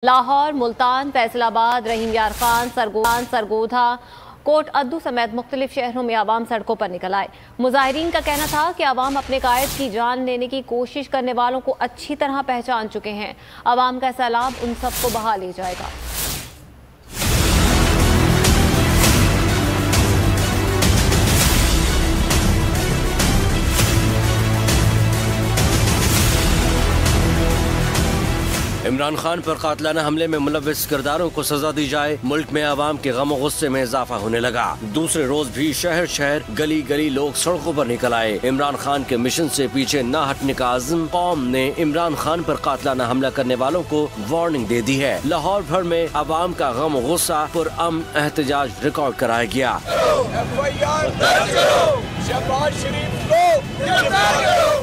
लाहौर, मुल्तान, फैसलाबाद, रहीम यार खान, सरगोधा, कोट अद्दू समेत मुख्तलिफ शहरों में आवाम सड़कों पर निकल आए। मुजाहिरीन का कहना था कि आवाम अपने कायद की जान लेने की कोशिश करने वालों को अच्छी तरह पहचान चुके हैं। आवाम का सैलाब उन सबको बहा ले जाएगा। इमरान खान पर कातलाना हमले में मुलव्विस किरदारों को सजा दी जाए। मुल्क में आवाम के गम और गुस्से में इजाफा होने लगा। दूसरे रोज भी शहर शहर गली गली लोग सड़कों पर निकल आए। इमरान खान के मिशन से पीछे न हटने का आज़म कौम ने इमरान खान पर कातलाना हमला करने वालों को वार्निंग दे दी है। लाहौर भर में आवाम का गम और गुस्सा पुरअमन एहतजाज रिकॉर्ड कराया गया।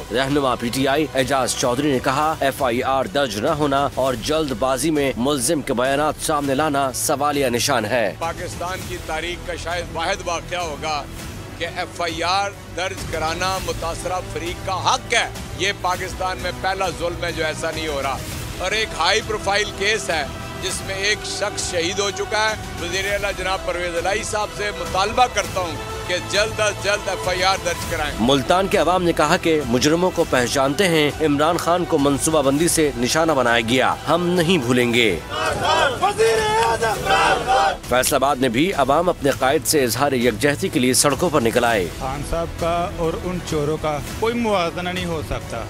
रहनुमा PTI एजाज चौधरी ने कहा, FIR दर्ज न होना और जल्दबाजी में मुल्जिम के बयानात सामने लाना सवालिया निशान है। पाकिस्तान की तारीख का शायद वाहिद वाक़या होगा कि FIR दर्ज कराना मुतासरा फरीक का हक है। ये पाकिस्तान में पहला जुल्म है जो ऐसा नहीं हो रहा। और एक हाई प्रोफाइल केस है जिसमें एक शख्स शहीद हो चुका है। वज़ीर आला जनाब परवेज इलाही साहब से मुतालबा करता हूँ कि जल्द अज जल्द FIR दर्ज कराएं। मुल्तान के अवाम ने कहा कि मुजरिमों को पहचानते हैं। इमरान खान को मंसूबाबंदी से निशाना बनाया गया, हम नहीं भूलेंगे। फैसलाबाद में भी अवाम अपने कायद से इजहार यकजहती के लिए सड़कों पर निकल आए। खान साहब का और उन चोरों का कोई मुआवजा नहीं हो सकता।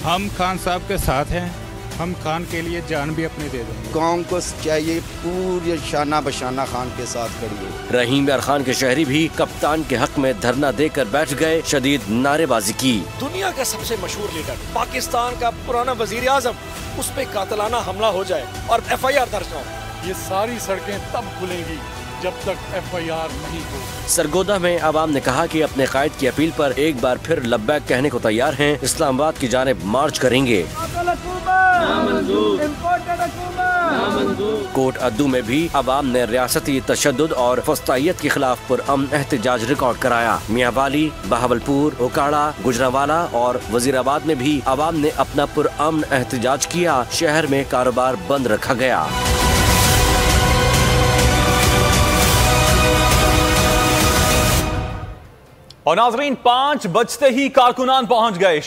हम खान साहब के साथ हैं, हम खान के लिए जान भी अपनी दे देंगे। कौम को चाहिए पूरी शाना बशाना खान के साथ खड़ी हो। रहीम यार खान के शहरी भी कप्तान के हक में धरना देकर बैठ गए, शदीद नारेबाजी की। दुनिया का सबसे मशहूर लीडर, पाकिस्तान का पुराना वजीर आजम, उस पे कातलाना हमला हो जाए और FIR दर्ज हो। ये सारी सड़कें तब खुलेंगी जब तक FIR नहीं हो। सरगोधा में आवाम ने कहा कि अपने कायद की अपील पर एक बार फिर लब्बैक कहने को तैयार हैं। इस्लामाबाद की जानिब मार्च करेंगे। कोट अद्दू में भी आवाम ने रियासती तशद्दुद और फस्तायत के खिलाफ पुरअमन एहतजाज रिकॉर्ड कराया। मियांवाली, बहावलपुर, ओकाड़ा, गुजरांवाला और वजीराबाद में भी आवाम ने अपना पुरअमन एहतजाज किया। शहर में कारोबार बंद रखा गया। और नाजरीन, 5 बजते ही कारकुनान पहुंच गए।